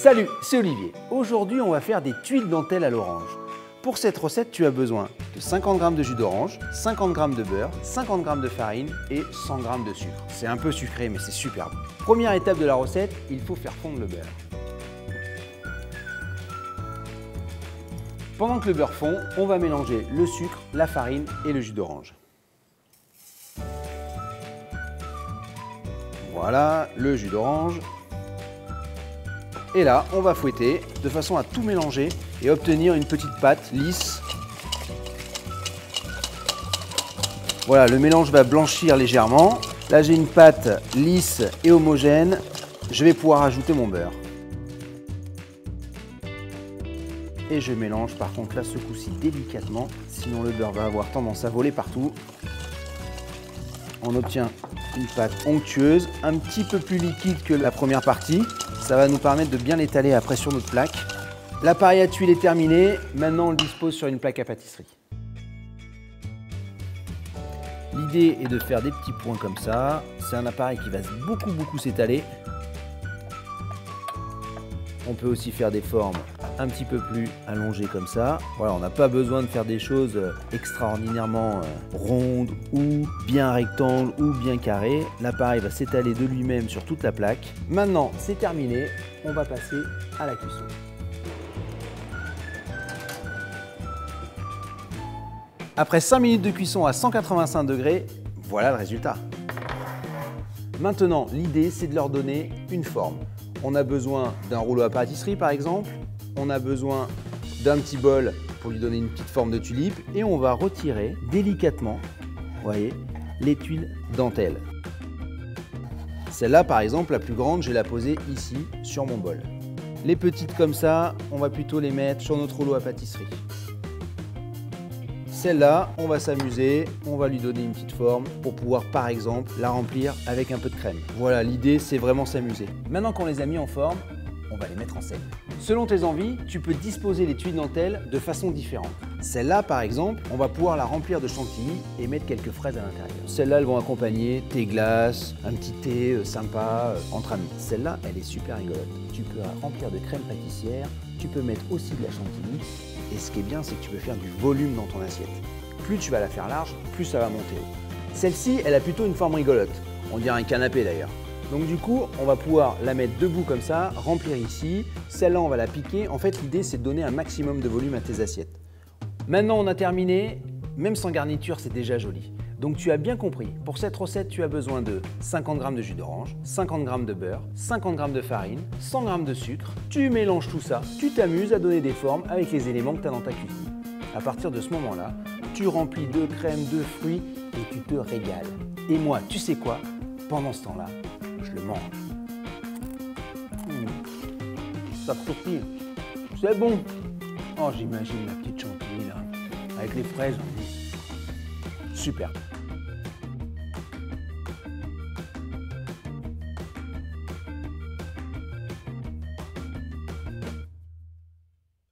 Salut, c'est Olivier. Aujourd'hui, on va faire des tuiles dentelles à l'orange. Pour cette recette, tu as besoin de 50 g de jus d'orange, 50 g de beurre, 50 g de farine et 100 g de sucre. C'est un peu sucré, mais c'est super bon. Première étape de la recette, il faut faire fondre le beurre. Pendant que le beurre fond, on va mélanger le sucre, la farine et le jus d'orange. Voilà, le jus d'orange. Et là, on va fouetter de façon à tout mélanger et obtenir une petite pâte lisse. Voilà, le mélange va blanchir légèrement. Là, j'ai une pâte lisse et homogène. Je vais pouvoir ajouter mon beurre. Et je mélange par contre là ce coup-ci délicatement, sinon le beurre va avoir tendance à voler partout. On obtient une pâte onctueuse, un petit peu plus liquide que la première partie. Ça va nous permettre de bien l'étaler après sur notre plaque. L'appareil à tuiles est terminé. Maintenant, on le dispose sur une plaque à pâtisserie. L'idée est de faire des petits points comme ça. C'est un appareil qui va beaucoup s'étaler. On peut aussi faire des formes un petit peu plus allongées comme ça. Voilà, on n'a pas besoin de faire des choses extraordinairement rondes ou bien rectangles ou bien carrées. L'appareil va s'étaler de lui-même sur toute la plaque. Maintenant, c'est terminé. On va passer à la cuisson. Après 5 minutes de cuisson à 185 degrés, voilà le résultat. Maintenant, l'idée, c'est de leur donner une forme. On a besoin d'un rouleau à pâtisserie par exemple, on a besoin d'un petit bol pour lui donner une petite forme de tulipe et on va retirer délicatement, vous voyez, les tuiles dentelles. Celle-là par exemple, la plus grande, je vais la poser ici sur mon bol. Les petites comme ça, on va plutôt les mettre sur notre rouleau à pâtisserie. Celle-là, on va s'amuser, on va lui donner une petite forme pour pouvoir par exemple la remplir avec un peu de crème. Voilà, l'idée c'est vraiment s'amuser. Maintenant qu'on les a mis en forme, on va les mettre en scène. Selon tes envies, tu peux disposer les tuiles dentelles de façon différente. Celle-là par exemple, on va pouvoir la remplir de chantilly et mettre quelques fraises à l'intérieur. Celles-là, elles vont accompagner tes glaces, un petit thé sympa entre amis. Celle-là, elle est super rigolote. Tu peux la remplir de crème pâtissière, tu peux mettre aussi de la chantilly. Et ce qui est bien, c'est que tu peux faire du volume dans ton assiette. Plus tu vas la faire large, plus ça va monter haut. Celle-ci, elle a plutôt une forme rigolote. On dirait un canapé d'ailleurs. Donc du coup, on va pouvoir la mettre debout comme ça, remplir ici. Celle-là, on va la piquer. En fait, l'idée, c'est de donner un maximum de volume à tes assiettes. Maintenant, on a terminé. Même sans garniture, c'est déjà joli. Donc tu as bien compris, pour cette recette, tu as besoin de 50 g de jus d'orange, 50 g de beurre, 50 g de farine, 100 g de sucre. Tu mélanges tout ça, tu t'amuses à donner des formes avec les éléments que tu as dans ta cuisine. À partir de ce moment-là, tu remplis de crème, de fruits et tu te régales. Et moi, tu sais quoi? Pendant ce temps-là, je le mange. Ça croustille, c'est bon. Oh, j'imagine la petite chantilly là, avec les fraises. Super.